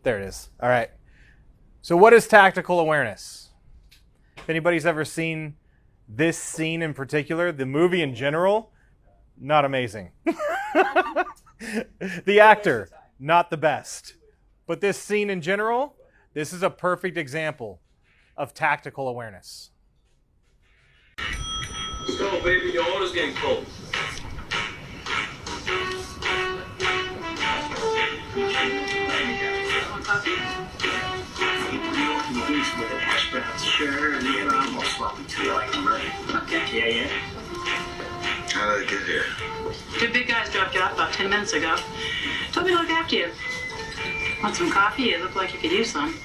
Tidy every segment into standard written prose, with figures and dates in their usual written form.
There it is. All right. So what is tactical awareness? If anybody's ever seen this scene in particular, the movie in general, not amazing. The actor, not the best. But this scene in general, this is a perfect example of tactical awareness. Let's go, baby. Your order's getting cold. With an hash brown, sure, and then I'm most welcome to like them, right? Okay, yeah. How did I get here? Two big guys dropped you off about 10 minutes ago. Told me to look after you. Want some coffee? You look like you could use some.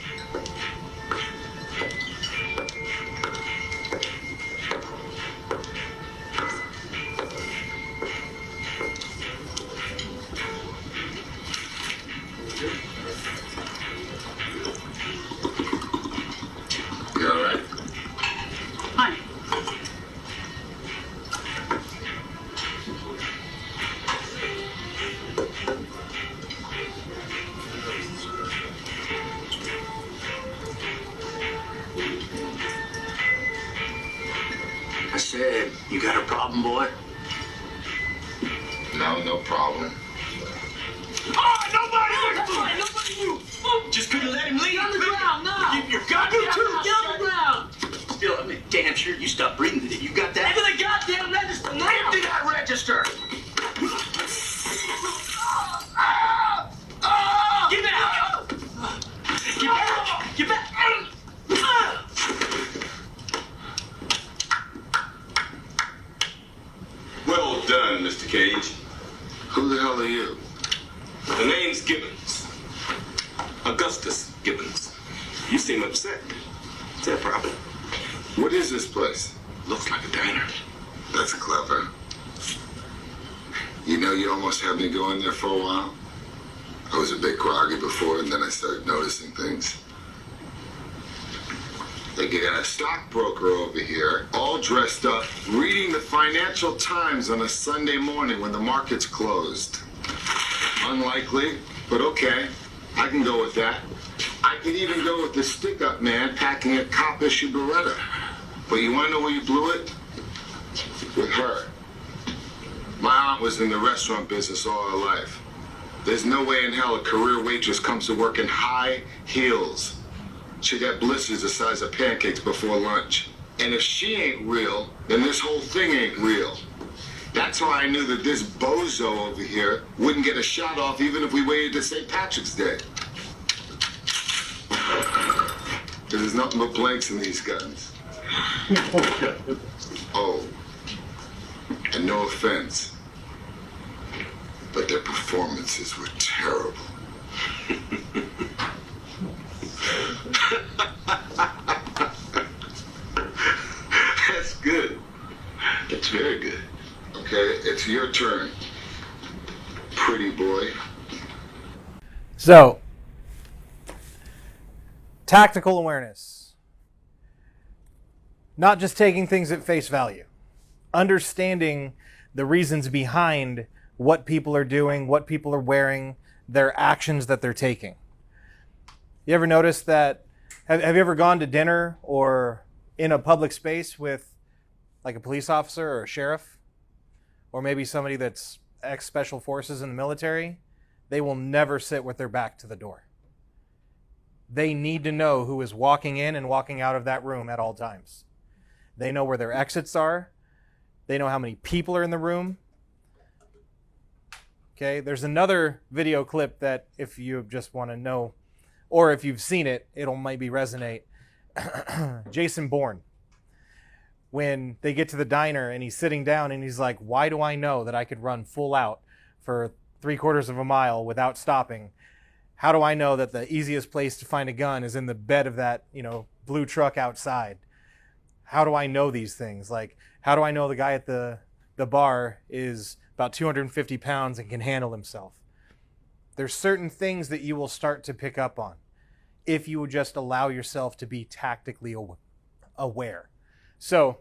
You all right? Fine. I said, you got a problem, boy? No problem. Nobody move! Just couldn't let him leave. On the ground, now! Keep your goddamn Get on the ground! Still, I mean, damn sure you stop breathing today. You got that? Empty the goddamn register now! Empty that register! Get back! Get back! Get back! Well done, Mr. Cage. Who the hell are you? The name's Gibbons. Augustus Gibbons. You seem upset. Is that a problem? What is this place? Looks like a diner. That's clever. You know, you almost had me go in there for a while. I was a bit groggy before, and then I started noticing things. They got a stockbroker over here, all dressed up, reading the Financial Times on a Sunday morning when the market's closed. Unlikely, but okay. I can go with that. I could even go with the stick-up man packing a cop-issue Beretta. But you want to know where you blew it? With her. My aunt was in the restaurant business all her life. There's no way in hell a career waitress comes to work in high heels. She got blisters the size of pancakes before lunch. And if she ain't real, then this whole thing ain't real. That's why I knew that this bozo over here wouldn't get a shot off even if we waited to St. Patrick's Day. Because there's nothing but blanks in these guns. Oh, and no offense, but their performances were terrible. That's good. That's very good. Okay, it's your turn, pretty boy. So, tactical awareness. Not just taking things at face value. Understanding the reasons behind what people are doing, what people are wearing, their actions that they're taking. You ever notice that, have you ever gone to dinner or in a public space with like a police officer or a sheriff? Or maybe somebody that's ex-special forces in the military? They will never sit with their back to the door. They need to know who is walking in and walking out of that room at all times. They know where their exits are. They know how many people are in the room. Okay, there's another video clip that if you just want to know, or if you've seen it, it'll maybe resonate. Jason Bourne. When they get to the diner and he's sitting down and he's like, why do I know that I could run full out for 3/4 of a mile without stopping? How do I know that the easiest place to find a gun is in the bed of that, blue truck outside? How do I know these things? Like, how do I know the guy at the bar is about 250 pounds and can handle himself? There's certain things that you will start to pick up on if you would just allow yourself to be tactically aware. So,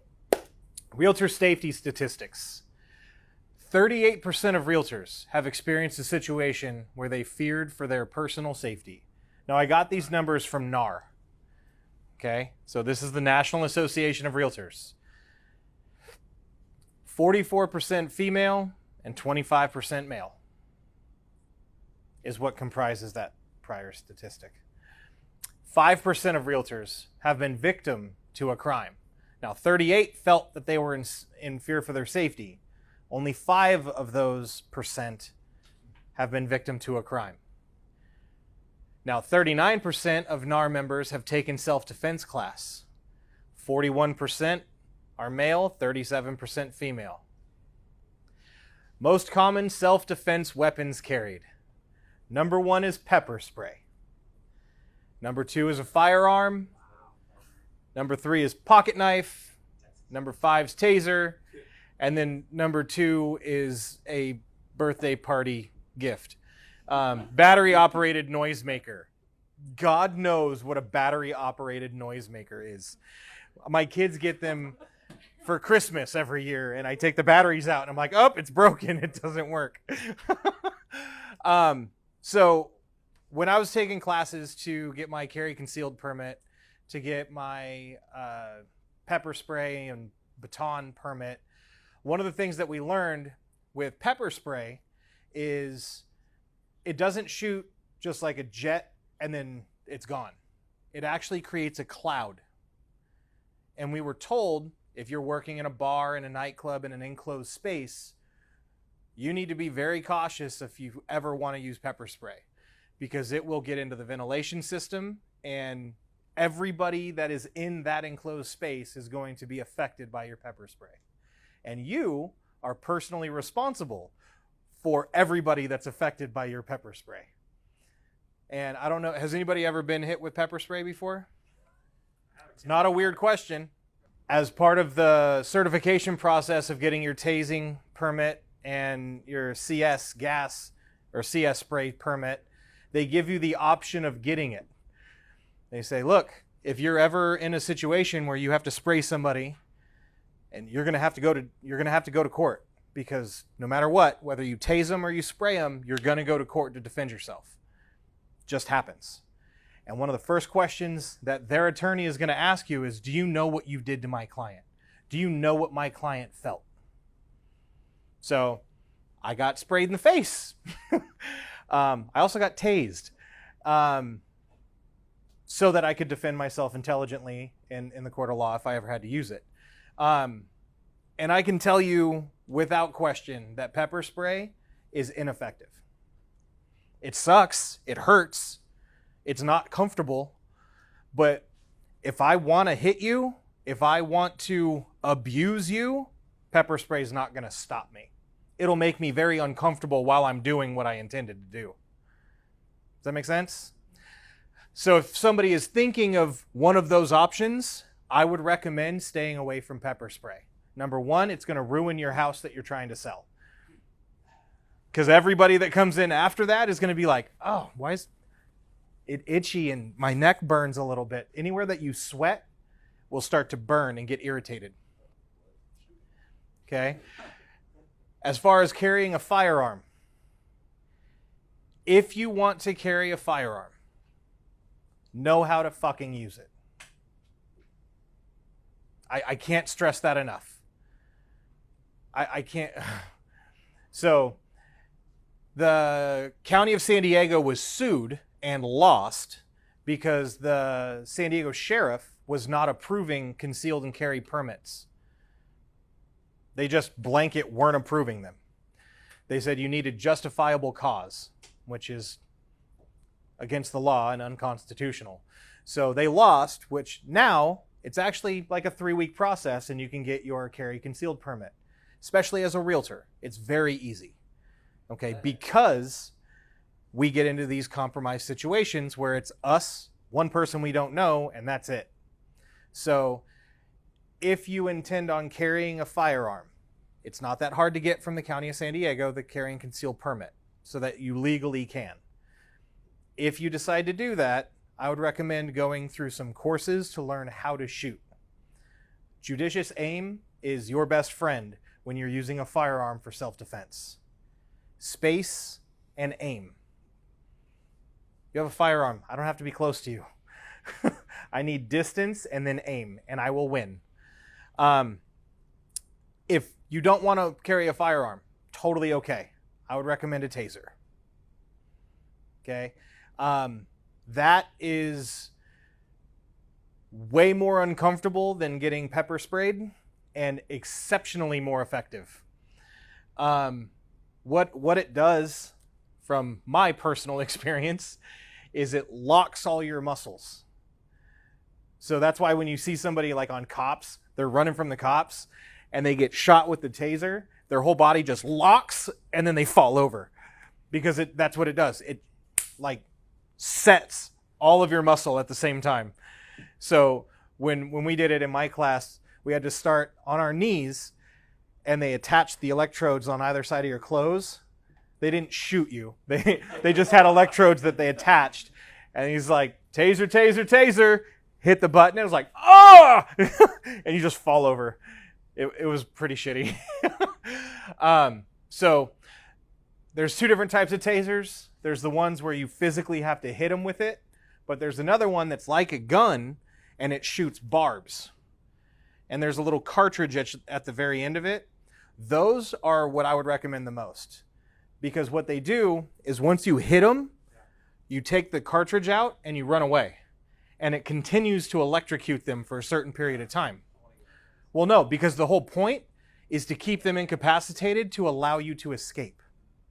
realtor safety statistics. 38% of realtors have experienced a situation where they feared for their personal safety. Now, I got these numbers from NAR. Okay, so this is the National Association of Realtors. 44% female and 25% male is what comprises that prior statistic. 5% of realtors have been victim to a crime. Now, 38 felt that they were in fear for their safety. Only 5 of those percent have been victim to a crime. Now, 39% of NAR members have taken self-defense class. 41% are male, 37% female. Most common self-defense weapons carried. Number 1 is pepper spray. Number 2 is a firearm. Number 3 is pocket knife. Number 5 is taser. And then number 2 is a birthday party gift. Battery-operated noisemaker. God knows what a battery-operated noisemaker is. My kids get them for Christmas every year, and I take the batteries out, and I'm like, oh, it's broken. It doesn't work. So when I was taking classes to get my carry concealed permit, to get my pepper spray and baton permit, one of the things that we learned with pepper spray is it doesn't shoot just like a jet and then it's gone. It actually creates a cloud. And we were told if you're working in a bar, in a nightclub, in an enclosed space, you need to be very cautious if you ever want to use pepper spray, because it will get into the ventilation system, and everybody that is in that enclosed space is going to be affected by your pepper spray. And you are personally responsible for everybody that's affected by your pepper spray. And I don't know, has anybody ever been hit with pepper spray before? It's not a weird question. As part of the certification process of getting your tasing permit and your CS gas or CS spray permit, they give you the option of getting it. They say, look, if you're ever in a situation where you have to spray somebody, and you're going to have to go to court, because no matter what, whether you tase them or you spray them, you're going to go to court to defend yourself. Just happens. And one of the first questions that their attorney is going to ask you is, do you know what you did to my client? Do you know what my client felt? So I got sprayed in the face. I also got tased so that I could defend myself intelligently in the court of law if I ever had to use it. And I can tell you without question that pepper spray is ineffective. It sucks. It hurts. It's not comfortable. But if I want to hit you, if I want to abuse you, pepper spray is not going to stop me. It'll make me very uncomfortable while I'm doing what I intended to do. Does that make sense? So if somebody is thinking of one of those options, I would recommend staying away from pepper spray. Number 1, it's going to ruin your house that you're trying to sell. Because everybody that comes in after that is going to be like, oh, why is it itchy and my neck burns a little bit? Anywhere that you sweat will start to burn and get irritated. Okay? As far as carrying a firearm, if you want to carry a firearm, know how to fucking use it. I can't stress that enough. I can't. So the County of San Diego was sued and lost because the San Diego sheriff was not approving concealed and carry permits. They just blanket weren't approving them. They said you needed justifiable cause, which is against the law and unconstitutional. So they lost, which now it's actually like a 3-week process and you can get your carry concealed permit, especially as a realtor. It's very easy, okay? Because we get into these compromised situations where it's us, one person we don't know, and that's it. So if you intend on carrying a firearm, it's not that hard to get from the County of San Diego the carrying concealed permit so that you legally can. If you decide to do that, I would recommend going through some courses to learn how to shoot. Judicious aim is your best friend when you're using a firearm for self-defense. Space and aim. You have a firearm. I don't have to be close to you. I need distance and then aim, and I will win. If you don't want to carry a firearm, totally okay. I would recommend a taser. Okay? That is way more uncomfortable than getting pepper sprayed and exceptionally more effective. What it does, from my personal experience, is it locks all your muscles. So that's why when you see somebody like on cops, they're running from the cops and they get shot with the taser, their whole body just locks and then they fall over, because that's what it does. It like sets all of your muscle at the same time. So when we did it in my class, we had to start on our knees, and they attached the electrodes on either side of your clothes. They didn't shoot you. They just had electrodes that they attached. And he's like, taser, taser, taser. Hit the button. It was like, oh! And you just fall over. It was pretty shitty. So there's two different types of tasers. There's the ones where you physically have to hit them with it. But there's another one that's like a gun, and it shoots barbs. And there's a little cartridge at the very end of it. Those are what I would recommend the most. Because what they do is once you hit them, you take the cartridge out and you run away. And it continues to electrocute them for a certain period of time. Well, no, because the whole point is to keep them incapacitated to allow you to escape.